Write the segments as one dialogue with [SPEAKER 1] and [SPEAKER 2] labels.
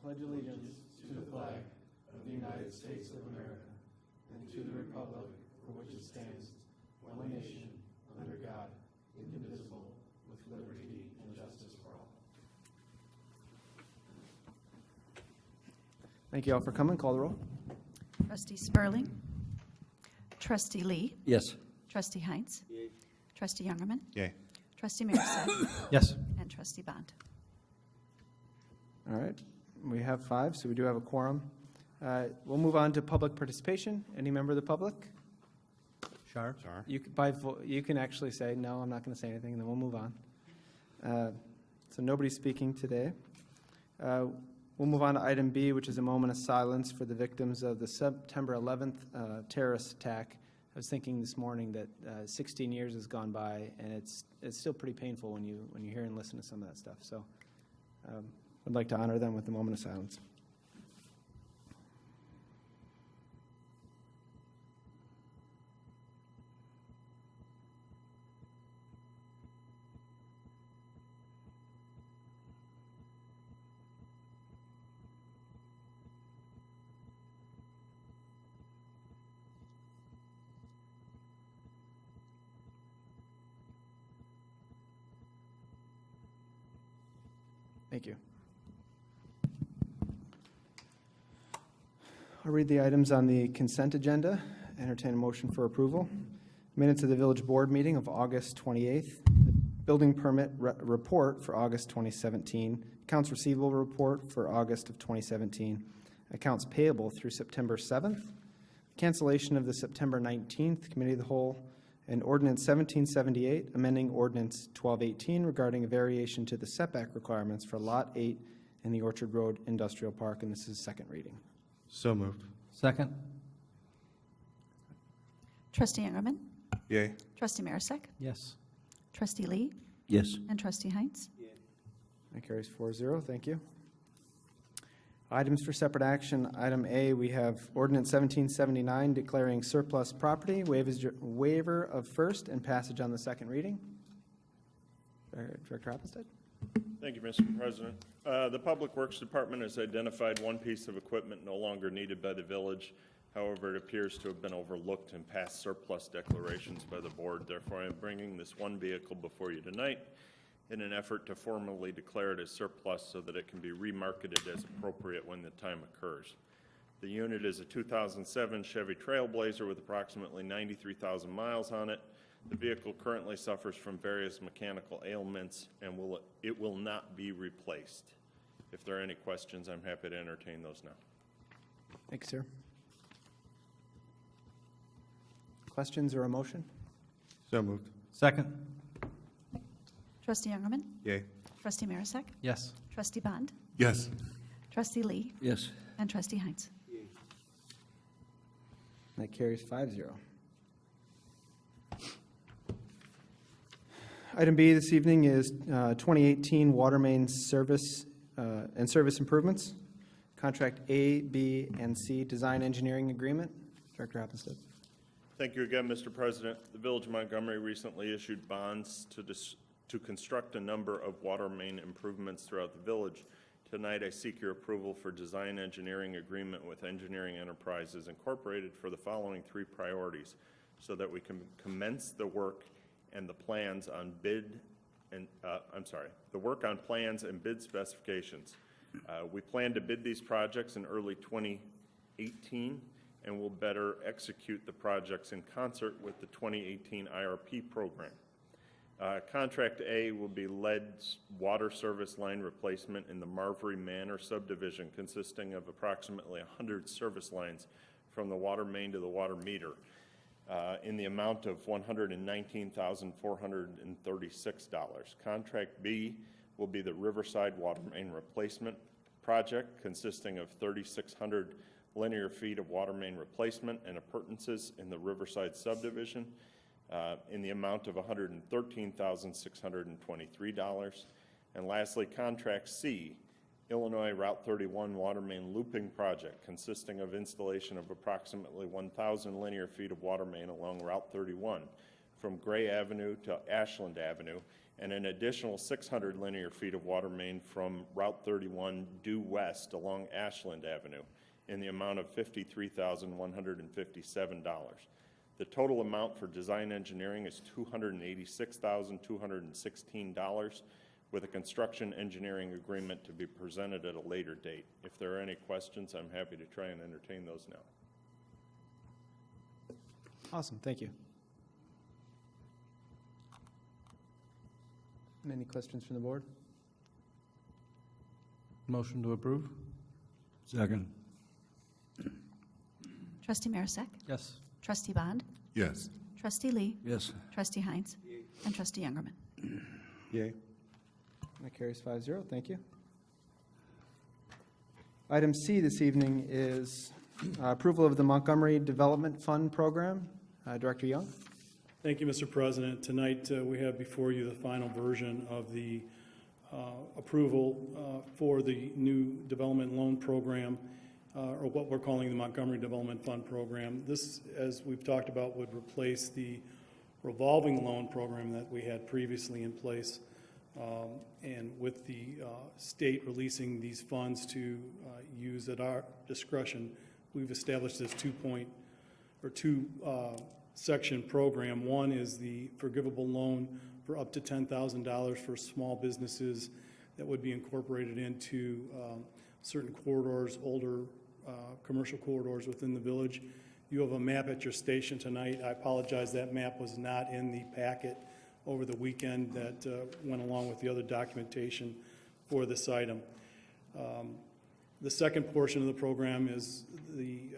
[SPEAKER 1] pledge allegiance to the flag of the United States of America and to the republic for which it stands, one nation, under God, indivisible, with liberty and justice for all. Thank you all for coming. Call the roll.
[SPEAKER 2] Trustee Sperling. Trustee Lee.
[SPEAKER 3] Yes.
[SPEAKER 2] Trustee Heinz. Yay. Trustee Youngerman.
[SPEAKER 3] Yay.
[SPEAKER 2] Trustee Marisak.
[SPEAKER 1] Yes.
[SPEAKER 2] And Trustee Bond.
[SPEAKER 1] All right. We have 5, so we do have a quorum. We'll move on to public participation. Any member of the public?
[SPEAKER 3] Shar.
[SPEAKER 1] You can actually say, no, I'm not going to say anything, and then we'll move on. So nobody's speaking today. We'll move on to item B, which is a moment of silence for the victims of the September 11th terrorist attack. I was thinking this morning that 16 years has gone by, and it's still pretty painful when you hear and listen to some of that stuff. So I'd like to honor them with a moment of silence. Thank you. I'll read the items on the consent agenda. Entertain a motion for approval. Minutes of the village board meeting of August 28th. Building permit report for August 2017. Accounts receivable report for August of 2017. Accounts payable through September 7th. Cancellation of the September 19th Committee of the Whole. And Ordinance 1778, amending Ordinance 1218 regarding a variation to the setback requirements for Lot 8 in the Orchard Road Industrial Park, and this is second reading.
[SPEAKER 3] So moved.
[SPEAKER 4] Second.
[SPEAKER 2] Trustee Youngerman.
[SPEAKER 3] Yay.
[SPEAKER 2] Trustee Marisak.
[SPEAKER 4] Yes.
[SPEAKER 2] Trustee Lee.
[SPEAKER 3] Yes.
[SPEAKER 2] And Trustee Heinz.
[SPEAKER 1] That carries 4-0. Thank you. Items for separate action. Item A, we have Ordinance 1779 declaring surplus property, waiver of first and passage on the second reading. Director Hoppenstead.
[SPEAKER 5] Thank you, Mr. President. The Public Works Department has identified one piece of equipment no longer needed by the village. However, it appears to have been overlooked in past surplus declarations by the board. Therefore, I am bringing this one vehicle before you tonight in an effort to formally declare it as surplus so that it can be remarketed as appropriate when the time occurs. The unit is a 2007 Chevy Trailblazer with approximately 93,000 miles on it. The vehicle currently suffers from various mechanical ailments and it will not be replaced. If there are any questions, I'm happy to entertain those now.
[SPEAKER 1] Thanks, sir. Questions or a motion?
[SPEAKER 3] So moved.
[SPEAKER 4] Second.
[SPEAKER 2] Trustee Youngerman.
[SPEAKER 3] Yay.
[SPEAKER 2] Trustee Marisak.
[SPEAKER 4] Yes.
[SPEAKER 2] Trustee Bond.
[SPEAKER 3] Yes.
[SPEAKER 2] Trustee Lee.
[SPEAKER 3] Yes.
[SPEAKER 2] And Trustee Heinz.
[SPEAKER 1] That carries 5-0. Item B this evening is 2018 water main service and service improvements. Contract A, B, and C design engineering agreement. Director Hoppenstead.
[SPEAKER 5] Thank you again, Mr. President. The Village of Montgomery recently issued bonds to construct a number of water main improvements throughout the village. Tonight, I seek your approval for design engineering agreement with Engineering Enterprises Incorporated for the following 3 priorities so that we can commence the work and the plans on the work on plans and bid specifications. We plan to bid these projects in early 2018 and will better execute the projects in concert with the 2018 IRP program. Contract A will be lead water service line replacement in the Marbury Manor subdivision, consisting of approximately 100 service lines from the water main to the water meter, in the amount of $119,436. Contract B will be the Riverside water main replacement project, consisting of 3,600 linear feet of water main replacement and appurtenances in the Riverside subdivision, in the amount of $113,623. And lastly, Contract C, Illinois Route 31 water main looping project, consisting of installation of approximately 1,000 linear feet of water main along Route 31 from Gray Avenue to Ashland Avenue and an additional 600 linear feet of water main from Route 31 due west along Ashland Avenue in the amount of $53,157. The total amount for design engineering is $286,216, with a construction engineering agreement to be presented at a later date. If there are any questions, I'm happy to try and entertain those now.
[SPEAKER 1] Awesome, thank you. Any questions from the board?
[SPEAKER 3] Motion to approve? Second.
[SPEAKER 2] Trustee Marisak.
[SPEAKER 3] Yes.
[SPEAKER 2] Trustee Bond.
[SPEAKER 4] Yes.
[SPEAKER 2] Trustee Lee.
[SPEAKER 3] Yes.
[SPEAKER 2] Trustee Heinz. And Trustee Youngerman.
[SPEAKER 3] Yay.
[SPEAKER 1] That carries 5-0, thank you. Item C this evening is approval of the Montgomery Development Fund Program. Director Young?
[SPEAKER 6] Thank you, Mr. President. Tonight, we have before you the final version of the approval for the new development loan program, or what we're calling the Montgomery Development Fund Program. This, as we've talked about, would replace the revolving loan program that we had previously in place. And with the state releasing these funds to use at our discretion, we've established this two-section program. One is the forgivable loan for up to $10,000 for small businesses that would be incorporated into certain corridors, older commercial corridors within the village. You have a map at your station tonight. I apologize, that map was not in the packet over the weekend that went along with the other documentation for this item. The second portion of the program is the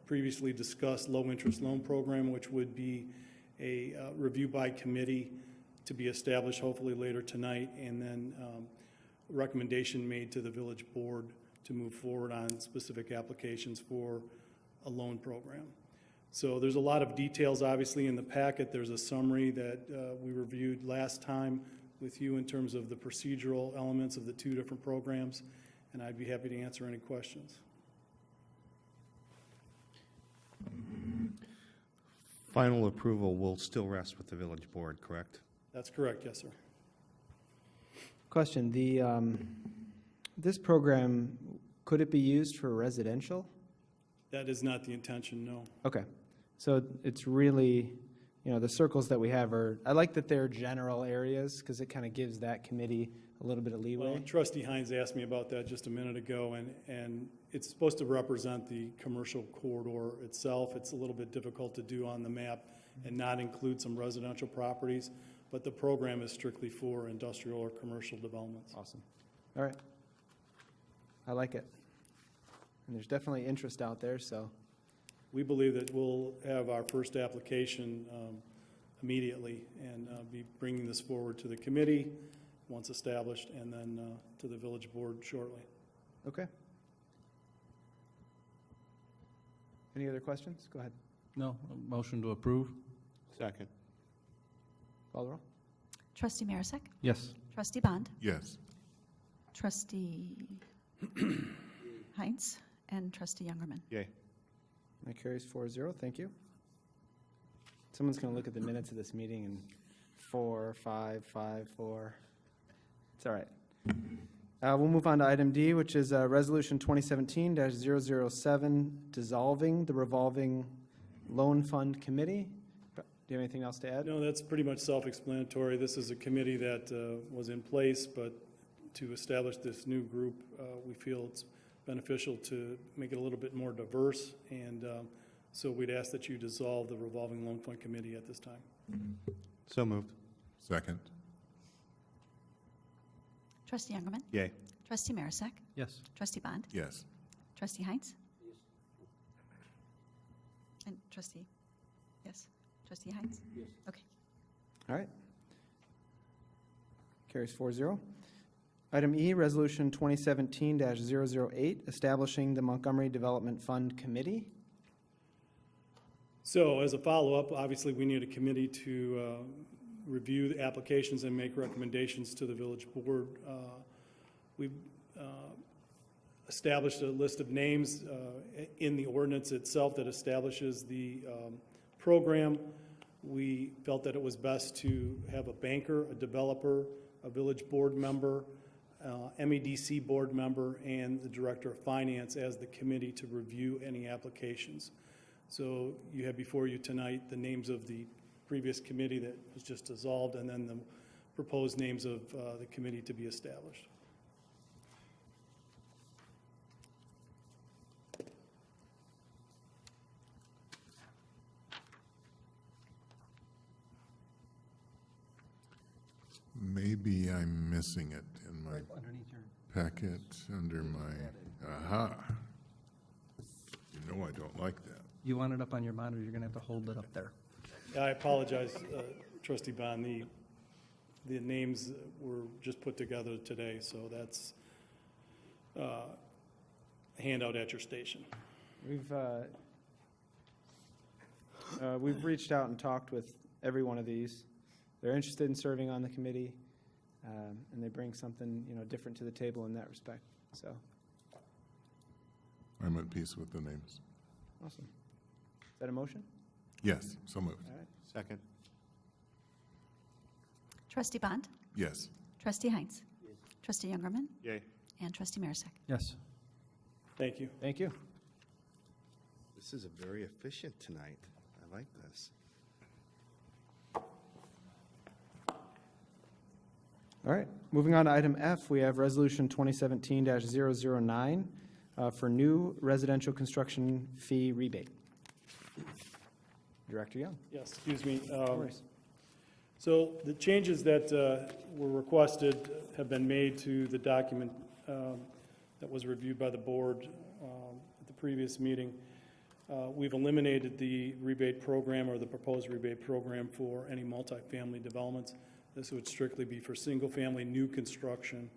[SPEAKER 6] previously discussed low-interest loan program, which would be a review by committee to be established hopefully later tonight, and then recommendation made to the village board to move forward on specific applications for a loan program. So there's a lot of details, obviously, in the packet. There's a summary that we reviewed last time with you in terms of the procedural elements of the two different programs, and I'd be happy to answer any questions.
[SPEAKER 3] Final approval will still rest with the village board, correct?
[SPEAKER 6] That's correct, yes, sir.
[SPEAKER 1] Question, this program, could it be used for residential?
[SPEAKER 6] That is not the intention, no.
[SPEAKER 1] Okay, so it's really, the circles that we have are, I like that they're general areas, because it kind of gives that committee a little bit of
[SPEAKER 6] Well,
[SPEAKER 1] leeway.
[SPEAKER 6] Trustee Hines asked me about that just a minute ago, and it's supposed to represent the commercial corridor itself. It's a little bit difficult to do on the map and not include some residential properties, but the program is strictly for industrial or commercial developments.
[SPEAKER 1] Awesome, all right. I like it. And there's definitely interest out there, so,
[SPEAKER 6] We believe that we'll have our first application immediately and be bringing this forward to the committee once established, and then to the village board shortly.
[SPEAKER 1] okay. Any other questions? Go ahead.
[SPEAKER 3] No. Motion to approve? Second.
[SPEAKER 1] Call the roll.
[SPEAKER 2] Trustee Marisak.
[SPEAKER 3] Yes.
[SPEAKER 2] Trustee Bond.
[SPEAKER 4] Yes.
[SPEAKER 2] Trustee Heinz. And Trustee Youngerman.
[SPEAKER 3] Yay.
[SPEAKER 1] That carries 4-0, thank you. Someone's going to look at the minutes of this meeting and 4, 5, 5, 4. It's all right. We'll move on to item D, which is Resolution 2017-007, dissolving the revolving loan fund committee. Do you have anything else to add?
[SPEAKER 6] No, that's pretty much self-explanatory. This is a committee that was in place, but to establish this new group, we feel it's beneficial to make it a little bit more diverse, and so we'd ask that you dissolve the revolving loan fund committee at this time.
[SPEAKER 3] So moved.
[SPEAKER 4] Second.
[SPEAKER 2] Trustee Youngerman.
[SPEAKER 3] Yay.
[SPEAKER 2] Trustee Marisak.
[SPEAKER 3] Yes.
[SPEAKER 2] Trustee Bond.
[SPEAKER 4] Yes.
[SPEAKER 2] Trustee Heinz. And Trustee, yes, Trustee Heinz? Yes. Okay.
[SPEAKER 1] All right. Carries 4-0. Item E, Resolution 2017-008, establishing the Montgomery Development Fund Committee.
[SPEAKER 6] So as a follow-up, obviously, we need a committee to review the applications and make recommendations to the village board. We've established a list of names in the ordinance itself that establishes the program. we felt that it was best to have a banker, a developer, a village board member, MEDC board member, and the director of finance as the committee to review any applications. So you have before you tonight the names of the previous committee that was just dissolved, and then the proposed names of the committee to be established.
[SPEAKER 4] Maybe I'm missing it in my packet under my, aha. You know I don't like that.
[SPEAKER 7] You want it up on your monitor, you're going to have to hold it up there.
[SPEAKER 6] I apologize, Trustee Bond, the names were just put together today, so that's a handout at your station.
[SPEAKER 1] We've reached out and talked with every one of these. They're interested in serving on the committee, and they bring something, different to the table in that respect. So,
[SPEAKER 4] I'm at peace with the names.
[SPEAKER 1] awesome. Is that a motion?
[SPEAKER 4] Yes, so moved.
[SPEAKER 1] All right.
[SPEAKER 3] Second.
[SPEAKER 2] Trustee Bond?
[SPEAKER 4] Yes.
[SPEAKER 2] Trustee Heinz? Trustee Youngerman?
[SPEAKER 3] Yay.
[SPEAKER 2] And Trustee Marisak?
[SPEAKER 7] Yes.
[SPEAKER 6] Thank you.
[SPEAKER 1] Thank you.
[SPEAKER 3] This is a very efficient tonight. I like this.
[SPEAKER 1] All right, moving on to item F, we have Resolution 2017-009 for new residential construction fee rebate. Director Young.
[SPEAKER 6] Yes, excuse me.
[SPEAKER 1] No worries.
[SPEAKER 6] So the changes that were requested have been made to the document that was reviewed by the board at the previous meeting. We've eliminated the rebate program or the proposed rebate program for any multifamily developments. This would strictly be for single-family new construction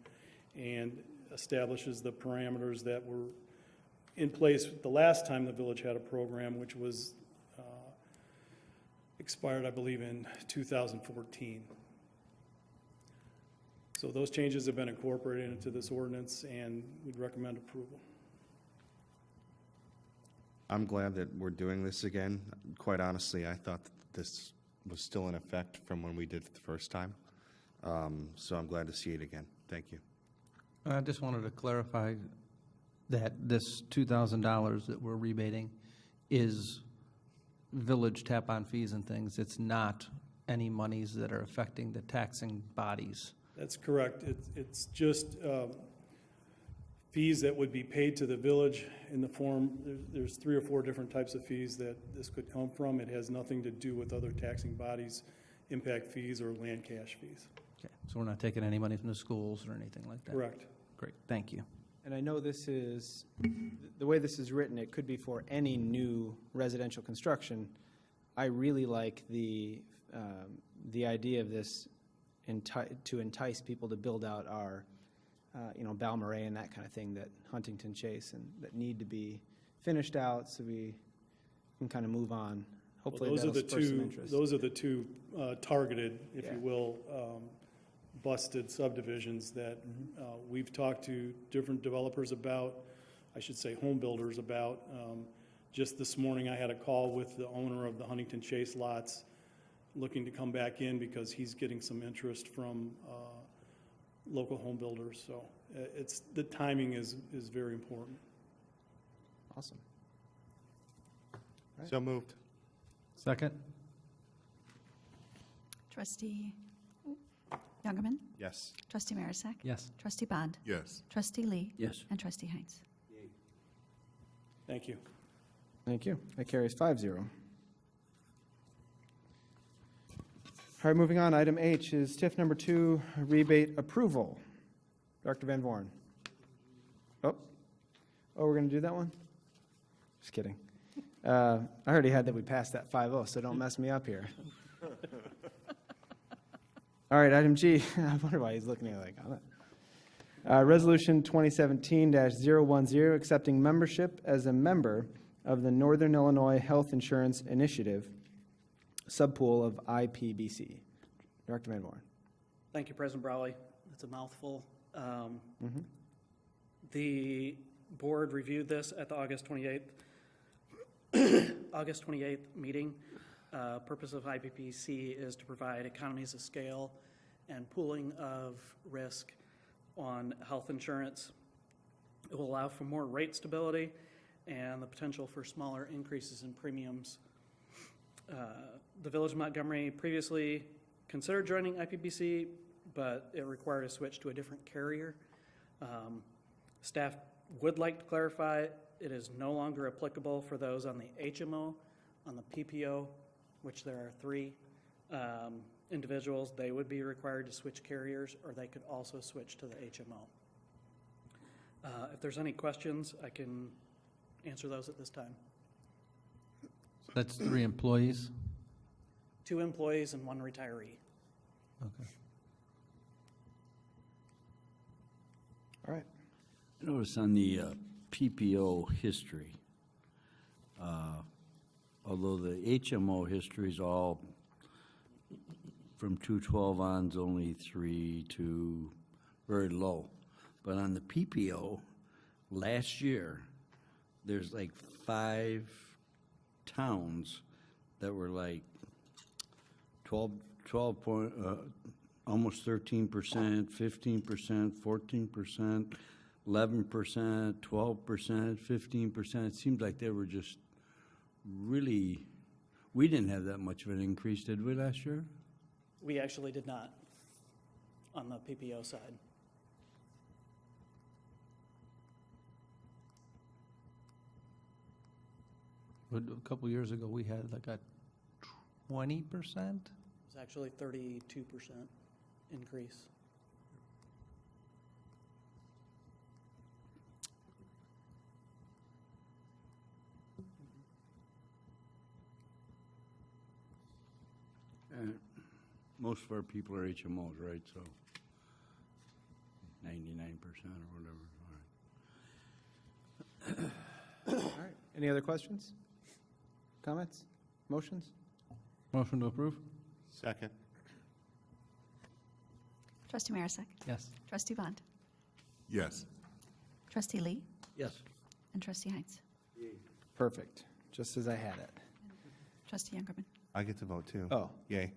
[SPEAKER 6] and establishes the parameters that were in place the last time the village had a program, which was expired, I believe, in 2014. So those changes have been incorporated into this ordinance, and we'd recommend approval.
[SPEAKER 3] I'm glad that we're doing this again. Quite honestly, I thought that this was still in effect from when we did it the first time. So I'm glad to see it again. Thank you.
[SPEAKER 7] I just wanted to clarify that this $2,000 that we're rebating is village tap-on fees and things. It's not any monies that are affecting the taxing bodies.
[SPEAKER 6] That's correct. It's just fees that would be paid to the village in the form, there's 3 or 4 different types of fees that this could come from. It has nothing to do with other taxing bodies, impact fees, or land cash fees.
[SPEAKER 7] Okay, so we're not taking any money from the schools or anything like that?
[SPEAKER 6] Correct.
[SPEAKER 7] Great, thank you.
[SPEAKER 1] And I know this is, the way this is written, it could be for any new residential construction. I really like the idea of this to entice people to build out our, Balmorhea and that kind of thing, that Huntington Chase, and that need to be finished out so we can kind of move on. Hopefully
[SPEAKER 6] Well,
[SPEAKER 1] that'll spur some interest.
[SPEAKER 6] Those are the two targeted, if
[SPEAKER 1] Yeah.
[SPEAKER 6] you will, busted subdivisions that we've talked to different developers about, I should say home builders about. Just this morning, I had a call with the owner of the Huntington Chase lots looking to come back in because he's getting some interest from local home builders. So the timing is very important.
[SPEAKER 1] Awesome.
[SPEAKER 3] So moved.
[SPEAKER 7] Second?
[SPEAKER 2] Trustee Youngerman?
[SPEAKER 3] Yes.
[SPEAKER 2] Trustee Marisak?
[SPEAKER 7] Yes.
[SPEAKER 2] Trustee Bond?
[SPEAKER 4] Yes.
[SPEAKER 2] Trustee Lee?
[SPEAKER 7] Yes.
[SPEAKER 2] And Trustee Heinz?
[SPEAKER 6] Thank you.
[SPEAKER 1] Thank you. That carries 5-0. All right, moving on. Item H is TIF number 2, rebate approval. Dr. Van Voorn. Oh, we're going to do that one? Just kidding. I already had that we passed that 5-0, so don't mess me up here. All right, item G. I wonder why he's looking at me like, I'm not. Resolution 2017-010, accepting membership as a member of the Northern Illinois Health Insurance Initiative, subpool of IPBC. Director Van Voorn.
[SPEAKER 8] Thank you, President Brawley. It's a mouthful. The board reviewed this at the August 28th meeting. Purpose of IPPC is to provide economies of scale and pooling of risk on health insurance. It will allow for more rate stability and the potential for smaller increases in premiums. The Village of Montgomery previously considered joining IPPC, but it required a switch to a different carrier. Staff would like to clarify it is no longer applicable for those on the HMO, on the PPO, which there are 3 individuals. They would be required to switch carriers, or they could also switch to the HMO. If there's any questions, I can answer those at this time.
[SPEAKER 7] That's 3 employees?
[SPEAKER 8] 2 employees and 1 retiree.
[SPEAKER 7] Okay.
[SPEAKER 1] All right.
[SPEAKER 9] I noticed on the PPO history, although the HMO history is all from 212 on, is only 3 to very low. But on the PPO, last year, there's like 5 towns that were like 12 point, almost 13%, 15%, 14%, 11%, 12%, 15%. It seems like they were just really, we didn't have that much of an increase, did we, last year?
[SPEAKER 8] We actually did not on the PPO side.
[SPEAKER 7] But a couple years ago, we had like a 20%?
[SPEAKER 8] It was actually 32% increase.
[SPEAKER 9] Most of our people are HMOs, right? So 99% or whatever. All right.
[SPEAKER 1] All right. Any other questions? Comments? Motions?
[SPEAKER 7] Motion to approve?
[SPEAKER 3] Second.
[SPEAKER 2] Trustee Marisak.
[SPEAKER 7] Yes.
[SPEAKER 2] Trustee Bond.
[SPEAKER 4] Yes.
[SPEAKER 2] Trustee Lee.
[SPEAKER 9] Yes.
[SPEAKER 2] And Trustee Heinz.
[SPEAKER 1] Perfect. Just as I had it.
[SPEAKER 2] Trustee Youngerman.
[SPEAKER 3] I get to vote too.
[SPEAKER 1] Oh.
[SPEAKER 3] Yay.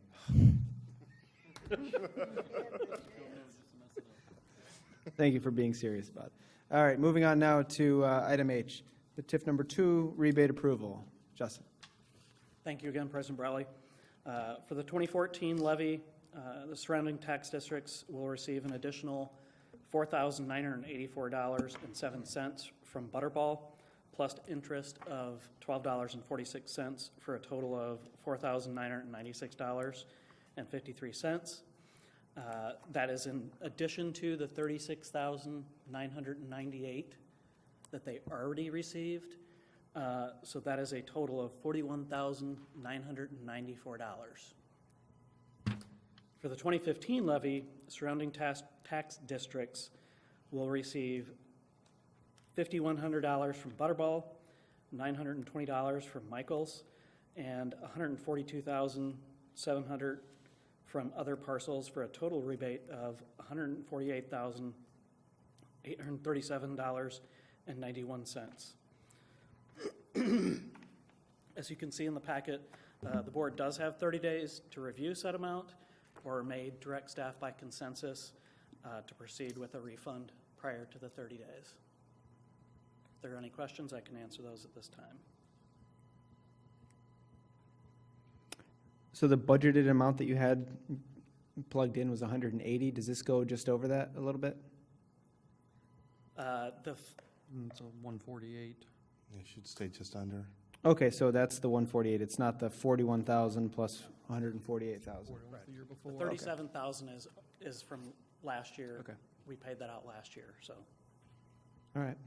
[SPEAKER 1] Thank you for being serious about it. All right, moving on now to item H, the TIF number 2 rebate approval. Justin.
[SPEAKER 8] Thank you again, President Browley. For the 2014 levy, the surrounding tax districts will receive an additional $4,984.07 from Butterball, plus interest of $12.46 for a total of $4,996.53. That is in addition to the $36,998 that they already received. So that is a total of $41,994. For the 2015 levy, surrounding tax districts will receive $5,100 from Butterball, $920 from Michaels, and $142,700 from other parcels for a total rebate of $148,837.91. As you can see in the packet, the board does have 30 days to review said amount or may direct staff by consensus to proceed with a refund prior to the 30 days. If there are any questions, I can answer those at this time.
[SPEAKER 1] So the budgeted amount that you had plugged in was 180. Does this go just over that a little bit?
[SPEAKER 10] It's a 148.
[SPEAKER 3] It should stay just under.
[SPEAKER 1] Okay, so that's the 148. It's not the 41,000 plus 148,000.
[SPEAKER 10] The year before.
[SPEAKER 8] 37,000 is from last year.
[SPEAKER 1] Okay.
[SPEAKER 8] We paid that out last year, so.
[SPEAKER 1] All right.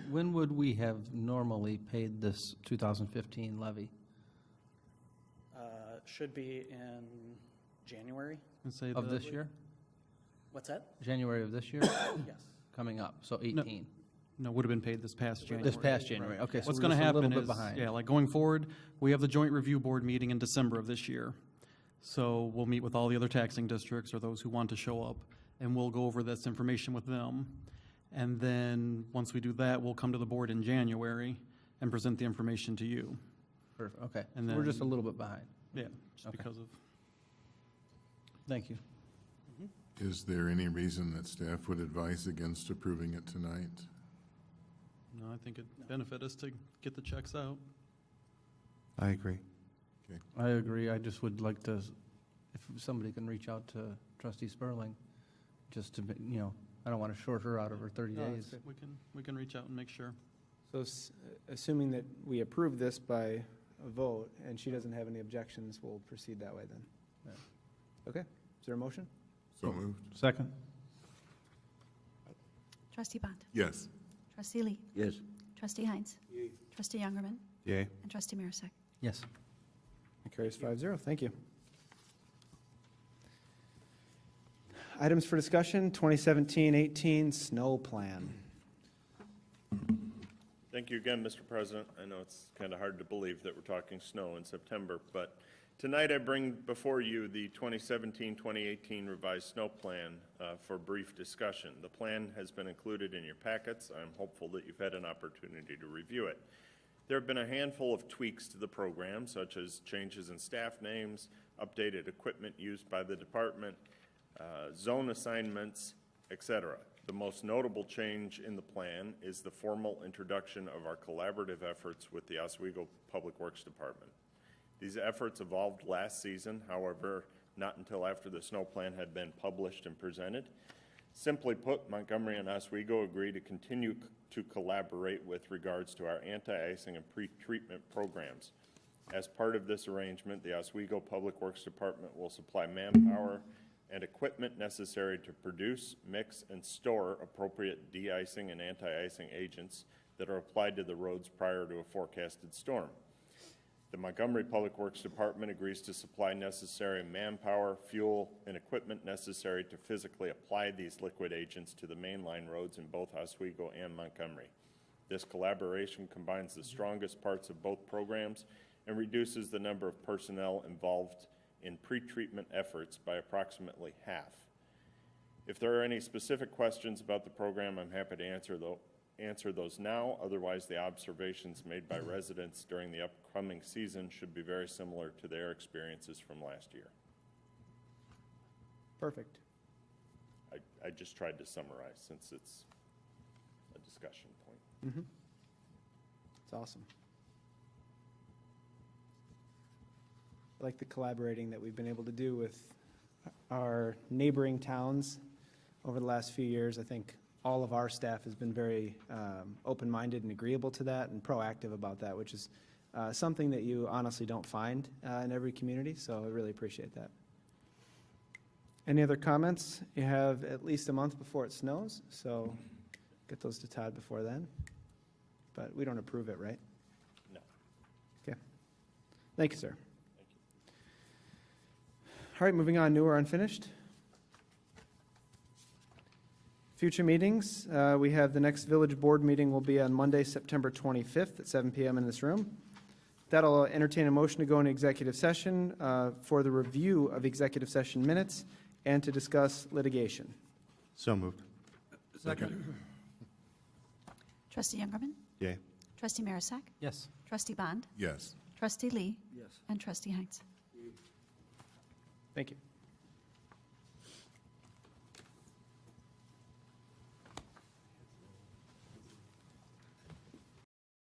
[SPEAKER 7] When would we have normally paid this 2015 levy?
[SPEAKER 8] Should be in January.
[SPEAKER 10] And say
[SPEAKER 7] Of
[SPEAKER 10] the-
[SPEAKER 7] this year?
[SPEAKER 8] What's that?
[SPEAKER 7] January of this year?
[SPEAKER 8] Yes.
[SPEAKER 7] Coming up, so 18.
[SPEAKER 10] No, would have been paid this past January.
[SPEAKER 7] This past January, okay, so
[SPEAKER 10] What's
[SPEAKER 7] we're
[SPEAKER 10] going to
[SPEAKER 7] just a little
[SPEAKER 10] happen
[SPEAKER 7] bit
[SPEAKER 10] is,
[SPEAKER 7] behind.
[SPEAKER 10] yeah, like going forward, we have the joint review board meeting in December of this year. So we'll meet with all the other taxing districts or those who want to show up, and we'll go over this information with them. And then, once we do that, we'll come to the board in January and present the information to you.
[SPEAKER 7] Okay,
[SPEAKER 10] And
[SPEAKER 7] we're just a
[SPEAKER 10] then-
[SPEAKER 7] little bit behind.
[SPEAKER 10] Yeah, just
[SPEAKER 7] Okay.
[SPEAKER 10] because of,
[SPEAKER 7] Thank you.
[SPEAKER 4] Is there any reason that staff would advise against approving it tonight?
[SPEAKER 10] no, I think it'd benefit us to get the checks out.
[SPEAKER 3] I agree.
[SPEAKER 7] I agree. I just would like to, if somebody can reach out to trustee Spurling, just to, I don't want to short her out of her 30
[SPEAKER 1] No, that's
[SPEAKER 7] days.
[SPEAKER 1] good.
[SPEAKER 10] We can reach out and make sure.
[SPEAKER 1] So assuming that we approve this by a vote and she doesn't have any objections, we'll proceed that way then.
[SPEAKER 7] Yeah.
[SPEAKER 1] Okay, is there a motion?
[SPEAKER 4] So moved.
[SPEAKER 7] Second?
[SPEAKER 2] Trustee Bond.
[SPEAKER 4] Yes.
[SPEAKER 2] Trustee Lee.
[SPEAKER 9] Yes.
[SPEAKER 2] Trustee Heinz. Trustee Youngerman.
[SPEAKER 3] Yay.
[SPEAKER 2] And Trustee Marisak.
[SPEAKER 7] Yes.
[SPEAKER 1] It carries 5-0. Thank you. Items for discussion, 2017-18 snow plan.
[SPEAKER 5] Thank you again, Mr. President. I know it's kind of hard to believe that we're talking snow in September, but tonight I bring before you the 2017-2018 revised snow plan for brief discussion. The plan has been included in your packets. I'm hopeful that you've had an opportunity to review it. There have been a handful of tweaks to the program, such as changes in staff names, updated equipment used by the department, zone assignments, etc. The most notable change in the plan is the formal introduction of our collaborative efforts with the Oswego Public Works Department. These efforts evolved last season, however, not until after the snow plan had been published and presented. Simply put, Montgomery and Oswego agreed to continue to collaborate with regards to our anti-icing and pre-treatment programs. As part of this arrangement, the Oswego Public Works Department will supply manpower and equipment necessary to produce, mix, and store appropriate de-icing and anti-icing agents that are applied to the roads prior to a forecasted storm. The Montgomery Public Works Department agrees to supply necessary manpower, fuel, and equipment necessary to physically apply these liquid agents to the mainline roads in both Oswego and Montgomery. This collaboration combines the strongest parts of both programs and reduces the number of personnel involved in pre-treatment efforts by approximately half. If there are any specific questions about the program, I'm happy to answer those now. Otherwise, the observations made by residents during the upcoming season should be very similar to their experiences from last year.
[SPEAKER 1] Perfect.
[SPEAKER 5] I just tried to summarize since it's a discussion point.
[SPEAKER 1] It's awesome. I like the collaborating that we've been able to do with our neighboring towns over the last few years. I think all of our staff has been very open-minded and agreeable to that and proactive about that, which is something that you honestly don't find in every community, so I really appreciate that. Any other comments? You have at least a month before it snows, so get those to Todd before then. But we don't approve it, right?
[SPEAKER 5] No.
[SPEAKER 1] Okay. Thank you, sir. All right, moving on, new or unfinished. Future meetings, we have the next village board meeting will be on Monday, September 25th at 7 p.m. in this room. That'll entertain a motion to go into executive session for the review of executive session minutes and to discuss litigation.
[SPEAKER 3] So moved.
[SPEAKER 7] Second?
[SPEAKER 2] Trustee Youngerman.
[SPEAKER 3] Yay.
[SPEAKER 2] Trustee Marisak.
[SPEAKER 7] Yes.
[SPEAKER 2] Trustee Bond.
[SPEAKER 4] Yes.
[SPEAKER 2] Trustee Lee.
[SPEAKER 9] Yes.
[SPEAKER 2] And Trustee Heinz.
[SPEAKER 1] Thank you.